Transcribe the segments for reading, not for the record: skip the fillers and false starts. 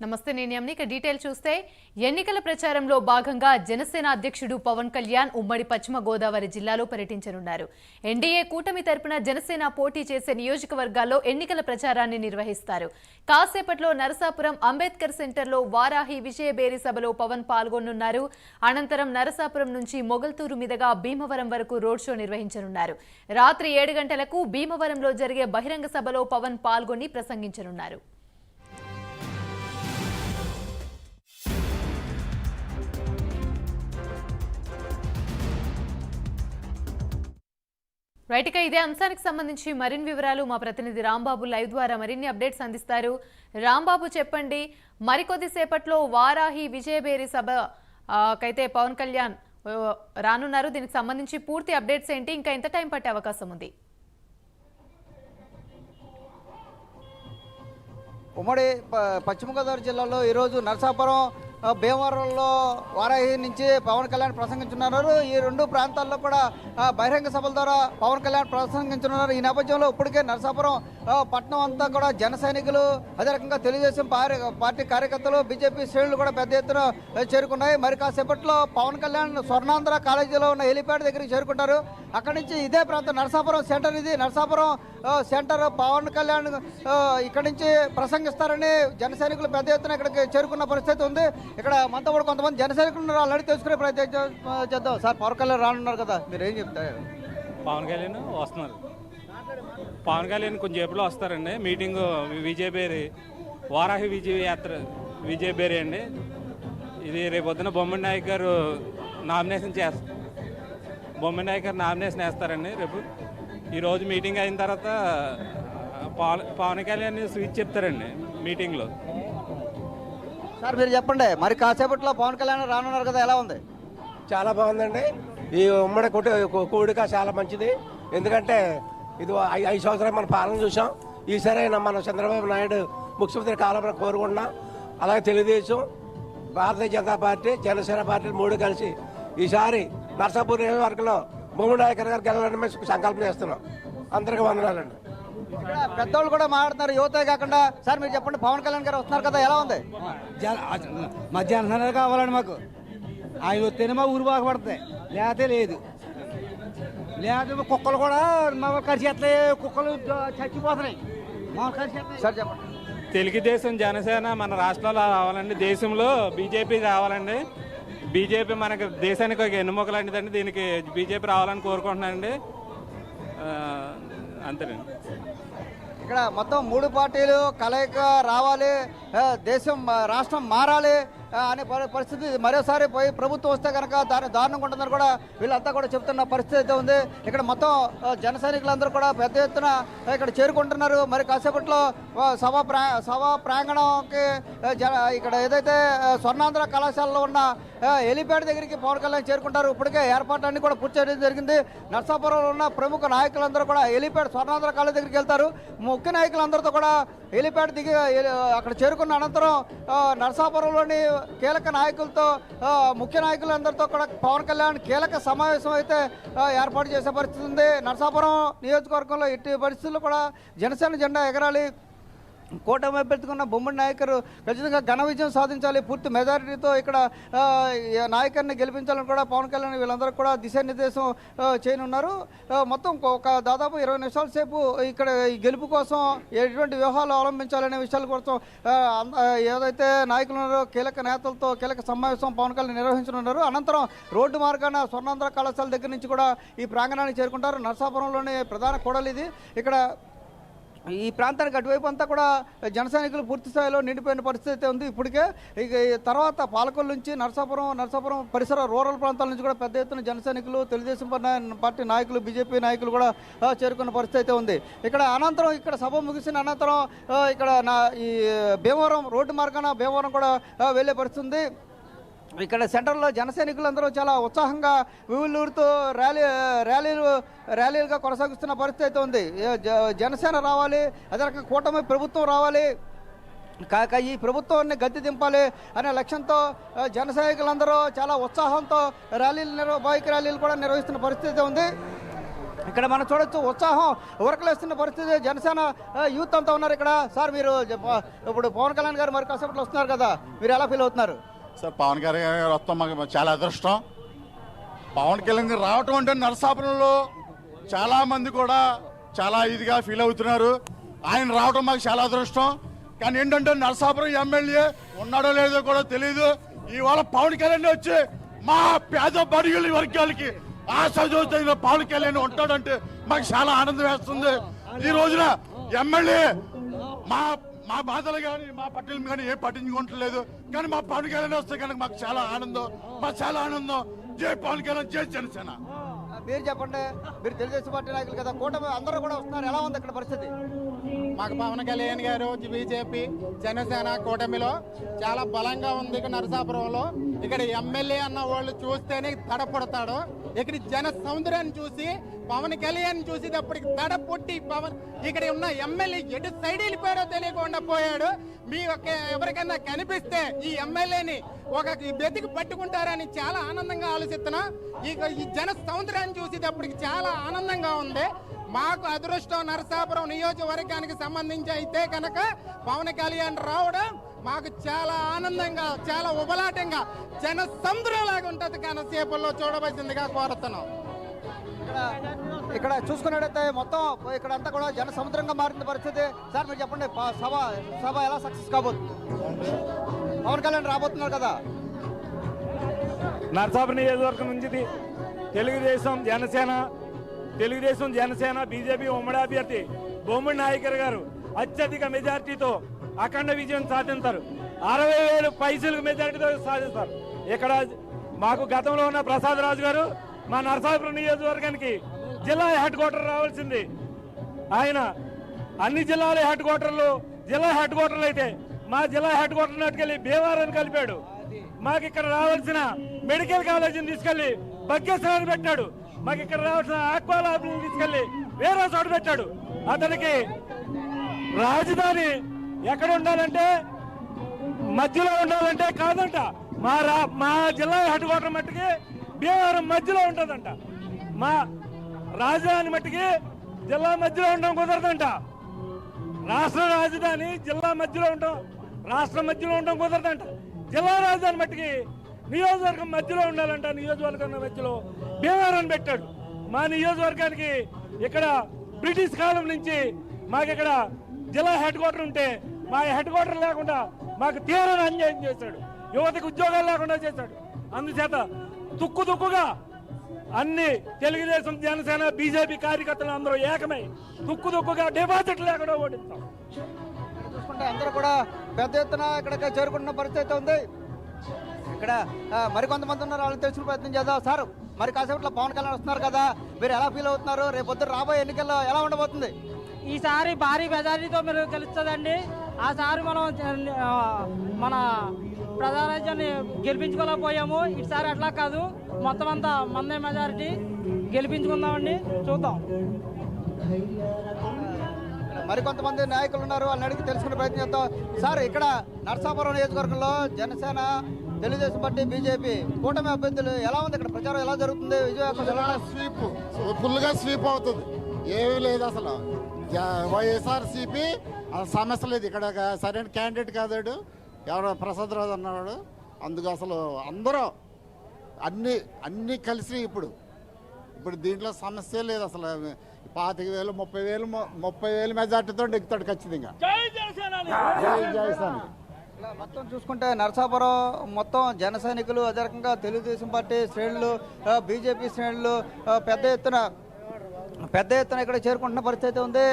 నమస్తే నేను ఇక డీటెయిల్ చూస్తే ఎన్నికల ప్రచారంలో భాగంగా జనసేన అధ్యక్షుడు పవన్ కళ్యాణ్ ఉమ్మడి పశ్చిమ గోదావరి జిల్లాలో పర్యటించనున్నారు. ఎన్డీఏ కూటమి తరపున జనసేన పోటీ చేసే నియోజకవర్గాల్లో ఎన్నికల ప్రచారాన్ని నిర్వహిస్తారు. కాసేపట్లో నరసాపురం అంబేద్కర్ సెంటర్లో వారాహి విజయబేరి సభలో పవన్ పాల్గొనున్నారు. అనంతరం నరసాపురం నుంచి మొగల్తూరు మీదుగా భీమవరం వరకు రోడ్ షో నిర్వహించనున్నారు. రాత్రి 7 గంటలకు భీమవరంలో జరిగే బహిరంగ సభలో పవన్ పాల్గొని ప్రసంగించనున్నారు. రైట్గా ఇదే అంశానికి సంబంధించి మరిన్ని వివరాలు మా ప్రతినిధి రాంబాబు లైవ్ ద్వారా మరిన్ని అప్డేట్స్ అందిస్తారు. రాంబాబు చెప్పండి, మరికొద్దిసేపట్లో వారాహి విజయబేరి సభ కైతే పవన్ కళ్యాణ్ రానున్నారు. దీనికి సంబంధించి పూర్తి అప్డేట్స్ ఏంటి, ఇంకా ఎంత టైం పట్టే అవకాశం ఉంది? ఉమ్మడి పశ్చిమ గోదావరి జిల్లాలో ఈరోజు నరసాపురం భీమవరంలో వారాహి నుంచి పవన్ కళ్యాణ్ ప్రసంగించున్నారు. ఈ రెండు ప్రాంతాల్లో కూడా బహిరంగ సభల ద్వారా పవన్ కళ్యాణ్ ప్రసంగించున్నారు. ఈ నేపథ్యంలో ఇప్పటికే నరసాపురం పట్టణం అంతా కూడా జన సైనికులు, అదే రకంగా తెలుగుదేశం పార్టీ కార్యకర్తలు, బీజేపీ శ్రేణులు కూడా పెద్ద ఎత్తున చేరుకున్నాయి. మరి కాసేపట్లో పవన్ కళ్యాణ్ స్వర్ణాంధ్ర కాలేజీలో ఉన్న హెలిప్యాడ్ దగ్గరికి చేరుకుంటారు. అక్కడి నుంచి ఇదే ప్రాంతం నరసాపురం సెంటర్, ఇది నరసాపురం సెంటర్. పవన్ కళ్యాణ్ ఇక్కడి నుంచి ప్రసంగిస్తారని జన సైనికులు పెద్ద ఎత్తున ఇక్కడికి చేరుకున్న పరిస్థితి ఉంది. ఇక్కడ మనతో కూడా కొంతమంది జన సైనికులు ఆల్రెడీ తెలుసుకునే ప్రయత్నం చేద్దాం. సార్, పవన్ కళ్యాణ్ రానున్నారు కదా, మీరు ఏం చెప్తారు? పవన్ కళ్యాణ్ వస్తున్నారు. పవన్ కళ్యాణ్ కొంచెం సేపులో వస్తారండి. మీటింగ్ విజయబేరి వారాహి విజయబేరి అండి. ఇది రేపొద్దున బొమ్మడి నాయక్ గారు నామినేషన్ చేస్తారు. బొమ్మడి నాయక్ గారు నామినేషన్ వేస్తారండి రేపు. ఈరోజు మీటింగ్ అయిన తర్వాత పవన్ కళ్యాణ్ స్పీచ్ చెప్తారండి మీటింగ్లో. సార్, మీరు చెప్పండి, మరి కాసేపట్లో పవన్ కళ్యాణ్ రానున్నారు కదా, ఎలా ఉంది? చాలా బాగుందండి. ఈ ఉమ్మడి కూడిక చాలా మంచిది. ఎందుకంటే ఇది 5 సంవత్సరాలు మన పాలన చూసాం. ఈసారి మన చంద్రబాబు నాయుడు ముఖ్యమంత్రి కావాలని కోరుకుంటున్నాం. అలాగే తెలుగుదేశం, భారతీయ జనతా పార్టీ, జనసేన పార్టీలు 3 కలిసి ఈసారి నరసాపూర్ నియోజకవర్గంలో బొమ్మడి నాయకర్ గారికి వెళ్ళాలని మేము సంకల్పం చేస్తున్నాం. అందరికీ వందనాలండి. పెద్దోళ్ళు కూడా మాట్లాడుతున్నారు, యువతే కాకుండా. సార్, మీరు చెప్పండి, పవన్ కళ్యాణ్ గారు వస్తున్నారు కదా, ఎలా ఉంది? మధ్యాహ్నం కావాలండి మాకు. ఆయన వస్తేనే మా ఊరు బాగుపడుతుంది, లేకపోతే లేదు. లేకపోతే కుక్కలు కూడా మా కలిసేస్తాయి, కుక్కలు చచ్చిపోతున్నాయి. సార్ చెప్పండి. తెలుగుదేశం, జనసేన మన రాష్ట్రంలో రావాలండి. దేశంలో బీజేపీ రావాలండి. బీజేపీ మనకి దేశానికి ఒక ఎన్నుముక లాంటిదండి. దీనికి బీజేపీ రావాలని కోరుకుంటున్నానండి. అంతేనండి. ఇక్కడ మొత్తం 3 పార్టీలు కలయిక రావాలి, దేశం రాష్ట్రం మారాలి అనే పరిస్థితి. మరోసారి పోయి ప్రభుత్వం వస్తే కనుక దాన్ని దారుణంగా ఉంటుందని కూడా వీళ్ళంతా కూడా చెప్తున్న పరిస్థితి అయితే ఉంది. ఇక్కడ మొత్తం జన సైనికులందరూ కూడా పెద్ద ఎత్తున ఇక్కడ చేరుకుంటున్నారు. మరి కాసేపట్లో సభా ప్రాంగణంకి ఇక్కడ ఏదైతే స్వర్ణాంధ్ర కళాశాలలో ఉన్న హెలిప్యాడ్ దగ్గరికి పవన్ కళ్యాణ్ చేరుకుంటారు. ఇప్పటికే ఏర్పాట్లన్నీ కూడా పూర్తి చేయడం జరిగింది. నర్సాపురంలో ఉన్న ప్రముఖ నాయకులందరూ కూడా హెలిప్యాడ్ స్వర్ణాంధ్ర కాలేజ్ దగ్గరికి వెళ్తారు. ముఖ్య నాయకులందరితో కూడా హెలిప్యాడ్ దిగి అక్కడ చేరుకున్న అనంతరం నర్సాపురంలోని కీలక నాయకులతో, ముఖ్య నాయకులందరితో కూడా పవన్ కళ్యాణ్ కీలక సమావేశం అయితే ఏర్పాటు చేసే పరిస్థితి ఉంది. నర్సాపురం నియోజకవర్గంలో ఎట్టి పరిస్థితుల్లో కూడా జనసేన జెండా ఎగరాలి. కూటమి అభ్యర్థికున్న బొమ్మడి నాయకరు ఖచ్చితంగా ఘన విజయం సాధించాలి, పూర్తి మెజారిటీతో ఇక్కడ నాయకర్ని గెలిపించాలని కూడా పవన్ కళ్యాణ్ వీళ్ళందరూ కూడా దిశానిర్దేశం చేయనున్నారు. మొత్తం ఒక దాదాపు 20 నిమిషాల సేపు ఇక్కడ ఈ గెలుపు కోసం ఎటువంటి వ్యూహాలు అవలంబించాలనే విషయాల కోసం ఏదైతే నాయకులు ఉన్నారో కీలక నేతలతో కీలక సమావేశం పవన్ కళ్యాణ్ నిర్వహించనున్నారు. అనంతరం రోడ్డు మార్గాన స్వర్ణాంధ్ర కళాశాల దగ్గర నుంచి కూడా ఈ ప్రాంగణానికి చేరుకుంటారు. నరసాపురంలోని ప్రధాన కూడలి ఇది. ఇక్కడ ఈ ప్రాంతానికి అటువైపు అంతా కూడా జన సైనికులు పూర్తి స్థాయిలో నిండిపోయిన పరిస్థితి ఉంది. ఇప్పటికే ఇక తర్వాత పాలకొల్లు నుంచి నరసాపురం పరిసర రూరల్ ప్రాంతాల నుంచి కూడా పెద్ద ఎత్తున జన సైనికులు, తెలుగుదేశం పార్టీ నాయకులు, బీజేపీ నాయకులు కూడా చేరుకున్న పరిస్థితి అయితే ఉంది. ఇక్కడ అనంతరం ఇక్కడ సభ ముగిసిన అనంతరం ఇక్కడ ఈ భీమవరం రోడ్డు మార్గాన భీమవరం కూడా వెళ్ళే పరిస్థితి ఉంది. ఇక్కడ సెంటర్లో జన సైనికులందరూ చాలా ఉత్సాహంగా వివులూరుతో ర్యాలీలుగా కొనసాగిస్తున్న పరిస్థితి అయితే ఉంది. జనసేన రావాలి, అదే రకంగా కూటమి ప్రభుత్వం రావాలి, కాక ఈ ప్రభుత్వాన్ని గద్దె దింపాలి అనే లక్ష్యంతో జన సైనికులందరూ చాలా ఉత్సాహంతో బైక్ ర్యాలీలు కూడా నిర్వహిస్తున్న పరిస్థితి ఉంది. ఇక్కడ మనం చూడొచ్చు ఉత్సాహం ఉరకలేస్తున్న పరిస్థితి. జనసేన యూత్ అంతా ఉన్నారు ఇక్కడ. సార్ మీరు ఇప్పుడు పవన్ కళ్యాణ్ గారు మరి కాసేపట్లో వస్తున్నారు కదా, మీరు ఎలా ఫీల్ అవుతున్నారు? సార్ పవన్ కళ్యాణ్ గారు వస్తాం మాకు చాలా అదృష్టం. పవన్ కళ్యాణ్ గారు రావటం అంటే నరసాపురంలో చాలా మంది కూడా చాలా ఇదిగా ఫీల్ అవుతున్నారు. ఆయన రావటం మాకు చాలా అదృష్టం. కానీ ఏంటంటే నరసాపురం ఎమ్మెల్యే ఉన్నాడో లేదో కూడా తెలియదు. ఇవాళ పవన్ కళ్యాణ్ వచ్చి మా పేద బడుగుల వర్గాలకి ఆశ చూస్తున్న పవన్ కళ్యాణ్ ఉంటాడంటే మాకు చాలా ఆనందం వేస్తుంది. ఈ రోజున ఎమ్మెల్యే మా మా బాధలు కానీ మా పట్టణం కానీ ఏం పట్టించుకోవట్లేదు. కానీ మా పవన్ కళ్యాణ్ వస్తే కనుక మాకు చాలా ఆనందం. జై పవన్ కళ్యాణ్, జై జనసేన. మీరు చెప్పండి, మీరు తెలుగుదేశం పార్టీ నాయకులు కదా, కూటమి అందరూ కూడా వస్తున్నారు, ఎలా ఉంది ఇక్కడ పరిస్థితి? మాకు పవన్ కళ్యాణ్ గారు బీజేపీ జనసేన కూటమిలో చాలా బలంగా ఉంది. ఇక్కడ నరసాపురంలో ఇక్కడ ఎమ్మెల్యే అన్న వాళ్ళు చూస్తేనే తడపడతాడు. ఇక్కడ జన సౌందర్యాన్ని చూసి పవన్ కళ్యాణ్ చూసేటప్పటికి తడ పుట్టి పవన్ ఇక్కడ ఉన్న ఎమ్మెల్యే ఎటు సైడ్ వెళ్ళిపోయాడో తెలియకుండా పోయాడు. మీ ఎవరికైనా కనిపిస్తే ఈ ఎమ్మెల్యేని ఒక వెతికి పట్టుకుంటారని చాలా ఆనందంగా ఆలోచిస్తున్నా. ఈ జన సౌందర్యాన్ని చూసేటప్పటికి చాలా ఆనందంగా ఉంది. మాకు అదృష్టం నరసాపురం నియోజకవర్గానికి సంబంధించి అయితే కనుక పవన్ కళ్యాణ్ రావడం మాకు చాలా ఆనందంగా, చాలా ఉబలాటంగా జన సముద్రం లాగా ఉంటుంది. కానసేపుల్లో చూడవలసిందిగా కోరుతున్నాం. ఇక్కడ చూసుకున్నట్టయితే మొత్తం ఇక్కడ అంతా కూడా జన సముద్రంగా మారిన పరిస్థితి. సార్ మీరు చెప్పండి, సభ ఎలా సక్సెస్ కాబోతుంది? పవన్ కళ్యాణ్ రాబోతున్నారు కదా. నరసాపురం నియోజకవర్గం నుంచి తెలుగుదేశం జనసేన బీజేపీ ఉమ్మడి అభ్యర్థి బొమ్మడి నాయకర్ గారు అత్యధిక మెజార్టీతో అఖండ విజయం సాధిస్తారు. 60,000 పైసలకు మెజార్టీతో సాధిస్తారు. ఇక్కడ మాకు గతంలో ఉన్న ప్రసాద్ రాజు గారు మా నరసాపురం నియోజకవర్గానికి జిల్లా హెడ్ క్వార్టర్ రావాల్సింది. ఆయన అన్ని జిల్లాల హెడ్ క్వార్టర్లు జిల్లా హెడ్ క్వార్టర్లు అయితే మా జిల్లా హెడ్ క్వార్టర్ నాటుకెళ్ళి భీమవరాన్ని కలిపాడు. మాకు ఇక్కడ రావాల్సిన మెడికల్ కాలేజీని తీసుకెళ్లి బగ్గేశ్వరాన్ని పెట్టాడు. మాకు ఇక్కడ రావాల్సిన ఆక్వాల్ ఆఫీసుని తీసుకెళ్లి వేరే చోట పెట్టాడు. అతనికి రాజధాని ఎక్కడ ఉండాలంటే మధ్యలో ఉండాలంటే కాదంట. మా జిల్లా హెడ్ క్వార్టర్ మట్టికి భీమవరం మధ్యలో ఉంటుందంట. మా రాజధాని మట్టికి జిల్లా మధ్యలో ఉండడం కుదరదంట. రాష్ట్ర రాజధాని జిల్లా మధ్యలో ఉండడం, రాష్ట్రం మధ్యలో ఉండడం కుదరదంట. జిల్లా రాజధాని మట్టికి నియోజకవర్గం మధ్యలో ఉండాలంట. నియోజకవర్గం మధ్యలో భీమవరం పెట్టాడు. మా నియోజకవర్గానికి ఇక్కడ బ్రిటిష్ కాలం నుంచి మాకు ఇక్కడ జిల్లా హెడ్ క్వార్టర్ ఉంటే మా హెడ్ క్వార్టర్ లేకుండా మాకు తీవ్రమైన అన్యాయం చేశాడు. యువతకు ఉద్యోగాలు లేకుండా చేశాడు. అందుచేత తుక్కుగా అన్ని తెలుగుదేశం జనసేన బీజేపీ కార్యకర్తలు అందరూ ఏకమై తుక్కుగా డిపాజిట్ లేకుండా ఓడిస్తాం. చూసుకుంటే అందరూ కూడా పెద్ద ఎత్తున ఇక్కడికి చేరుకుంటున్న పరిస్థితి ఉంది. ఇక్కడ మరికొంతమంది ఉన్నారు, వాళ్ళని తెలుసుకునే ప్రయత్నం చేద్దాం. సార్ మరి కాసేపట్లో పవన్ కళ్యాణ్ వస్తున్నారు కదా, మీరు ఎలా ఫీల్ అవుతున్నారు? రేపు పొద్దున రాబోయే ఎన్నికల్లో ఎలా ఉండబోతుంది? ఈసారి భారీ మెజారిటీతో మీరు గెలుస్తుందండి. ఆ సారి మన ప్రజారాజ్యాన్ని గెలిపించుకోలేకపోయాము. ఈసారి అట్లా కాదు, మొత్తం అంతా మందే మెజారిటీ గెలిపించుకుందామండి. చూద్దాం. మరికొంతమంది నాయకులు ఉన్నారు, వాళ్ళని అడిగి తెలుసుకునే ప్రయత్నం చేద్దాం. సార్ ఇక్కడ నరసాపురం నియోజకవర్గంలో జనసేన, తెలుగుదేశం పార్టీ, బీజేపీ కూటమి అభ్యర్థులు ఎలా ఉంది? ఇక్కడ ప్రచారం ఎలా జరుగుతుంది? స్వీప్ ఫుల్గా స్వీప్ అవుతుంది. ఏమీ లేదు అసలు. వైఎస్ఆర్సీపీ సమస్య లేదు. ఇక్కడ సరైన క్యాండిడేట్ కాదాడు, ఎవరో ప్రసాద్ రాజు అన్నాడు. అందుకు అసలు అందరూ అన్నీ కలిసి ఇప్పుడు దీంట్లో సమస్య లేదు అసలు. 25,000 30,000 మెజార్టీతో ఎక్కుతాడు ఖచ్చితంగా. మొత్తం చూసుకుంటే నరసాపురం మొత్తం జన సైనికులు, అదే రకంగా తెలుగుదేశం పార్టీ శ్రేణులు, బీజేపీ శ్రేణులు పెద్ద ఎత్తున ఇక్కడ చేరుకుంటున్న పరిస్థితి ఉంది.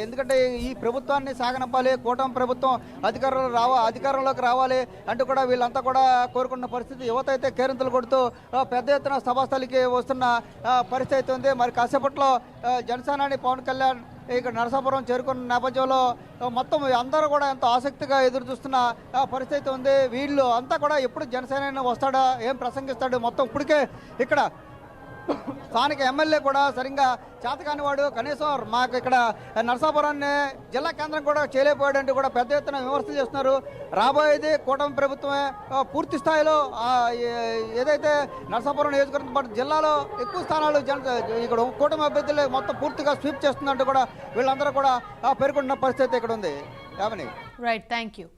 ఎందుకంటే ఈ ప్రభుత్వాన్ని సాగనంపాలి, కూటమి ప్రభుత్వం అధికారంలోకి రావాలి అంటూ కూడా వీళ్ళంతా కూడా కోరుకుంటున్న పరిస్థితి. యువత అయితే కేరింతలు కొడుతూ పెద్ద ఎత్తున సభాస్థలికి వస్తున్న పరిస్థితి ఉంది. మరి కాసేపట్లో జనసేనాని పవన్ కళ్యాణ్ ఇక్కడ నరసాపురం చేరుకున్న నేపథ్యంలో మొత్తం అందరూ కూడా ఎంతో ఆసక్తిగా ఎదురు చూస్తున్న పరిస్థితి ఉంది. వీళ్ళు అంతా కూడా ఎప్పుడు జనసేన వస్తాడా, ఏం ప్రసంగిస్తాడు, మొత్తం ఇప్పటికే ఇక్కడ స్థానిక ఎమ్మెల్యే కూడా సరిగ్గా చేతకాని వాడు, కనీసం మాకు ఇక్కడ నరసాపురాన్ని జిల్లా కేంద్రం కూడా చేయలేకపోయాడంటూ కూడా పెద్ద ఎత్తున విమర్శలు చేస్తున్నారు. రాబోయేది కూటమి ప్రభుత్వమే. పూర్తి స్థాయిలో ఏదైతే నరసాపురం నియోజకవర్గం పాటు జిల్లాలో ఎక్కువ స్థానాలు ఇక్కడ కూటమి అభ్యర్థులు మొత్తం పూర్తిగా స్వీప్ చేస్తుందంటూ కూడా వీళ్ళందరూ కూడా పేర్కొంటున్న పరిస్థితి ఇక్కడ ఉంది. Right, thank you.